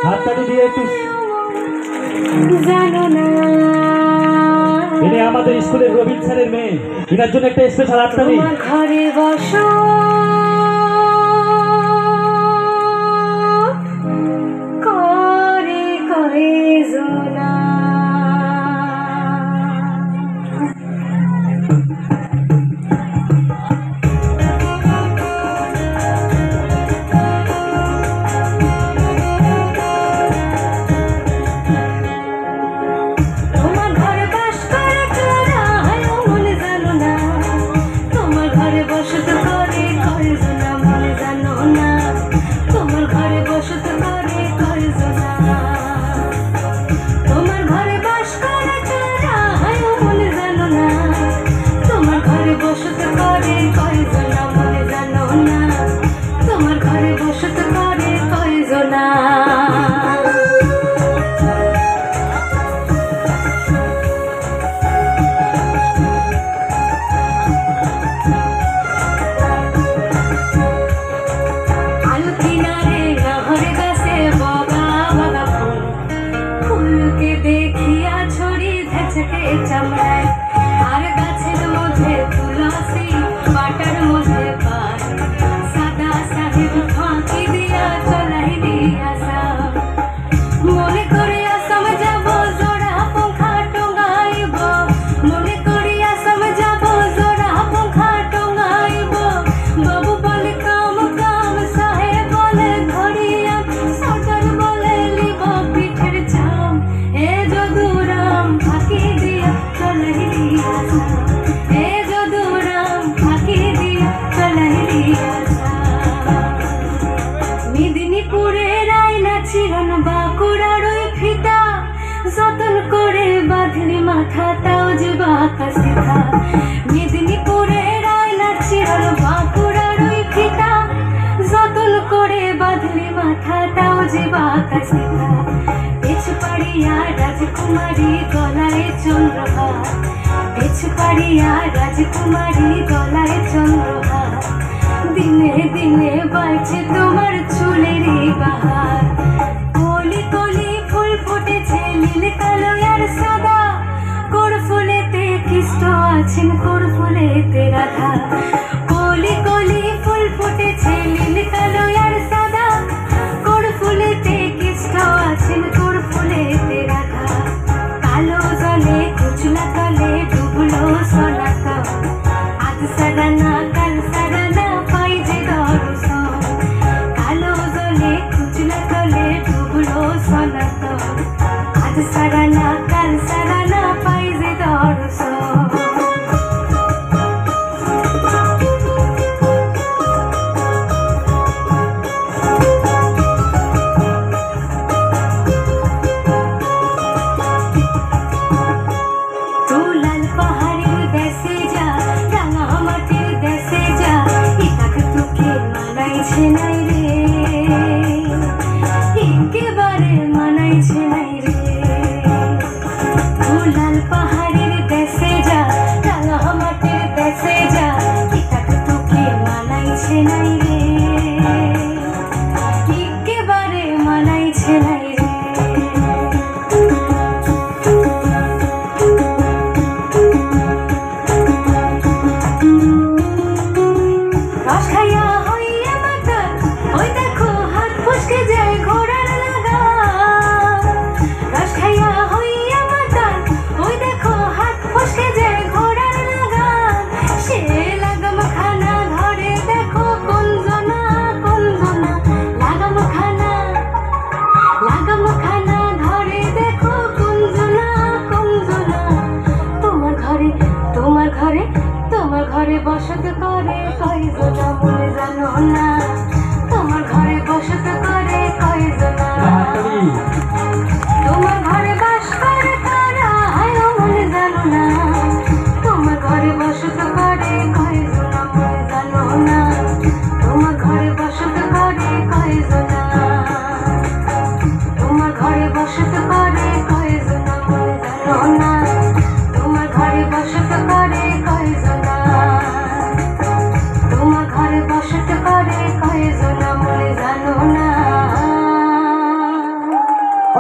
হাততালি দিয়ে একটু জানো না ইনি আমাদের স্কুলের রবিন স্যারের মেয়ে, এনার জন্য একটা স্পেশাল হাততালি। ঘরে বসো করে কয়জনা চামড়ায় আর গাছের মধ্যে তুলসী পাটার মধ্যে পায় সাদা সাহেব ফাঁকি দিয়া চলাই দিয়া মনে করে আসাম যাব জোড়া পঙ্খা টঙ্গাইব মনে করি আসাম যাব জোড়া পঙ্খা টঙ্গাইব বাবু বলে কাম কাম সাহেব বলে ধরিয়া সরকার বলে লিব পিঠের ছাম এ যদুরাম ফাঁকি দিয়া চলাই দিয়া এ যদুরাম ফাঁকি দিয়া চলাই দিয়া মেদিনীপুরের আয়না চিরন বাঁকুড়ার ওই ফিতা যতন করে বাঁধলি মাথা তাও যে বাঁকা সিধা মেদিনীপুরের আয়না চিরন বাঁকুড়ার ওই ফিতা যতন করে বাঁধলি মাথা তাও যে বাঁকা সিধা পেছু পাড়িয়া রাজকুমারী গলায় চন্দ্রহার পেছু পাড়িয়া রাজকুমারী গলায় চন্দ্রহার দিনে দিনে বাড়ছে তোমার চুলেরই বাহার কলি কলি ফুল ফুটেছে নীল কালো আর সাদা কোড় ফুলেতে কৃষ্ণ আছেন কোড় ফুলেতে রাধা কলি কলি ফুল ফুটেছে নীল কালো আর সাদা কোড় ফুলেতে কৃষ্ণ আছেন কোড় ফুলেতে রাধা কালো জলে কুচলা তলে ডুবলো সোনাকা আজ সারানা কাল সারানা পাই যে দর্শন কালো জলে কুচলা তলে ডুবলো সোনাকা আজ সারানা কাল সারানা পাই যে দর্শন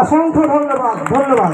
অসংখ্য ধন্যবাদ।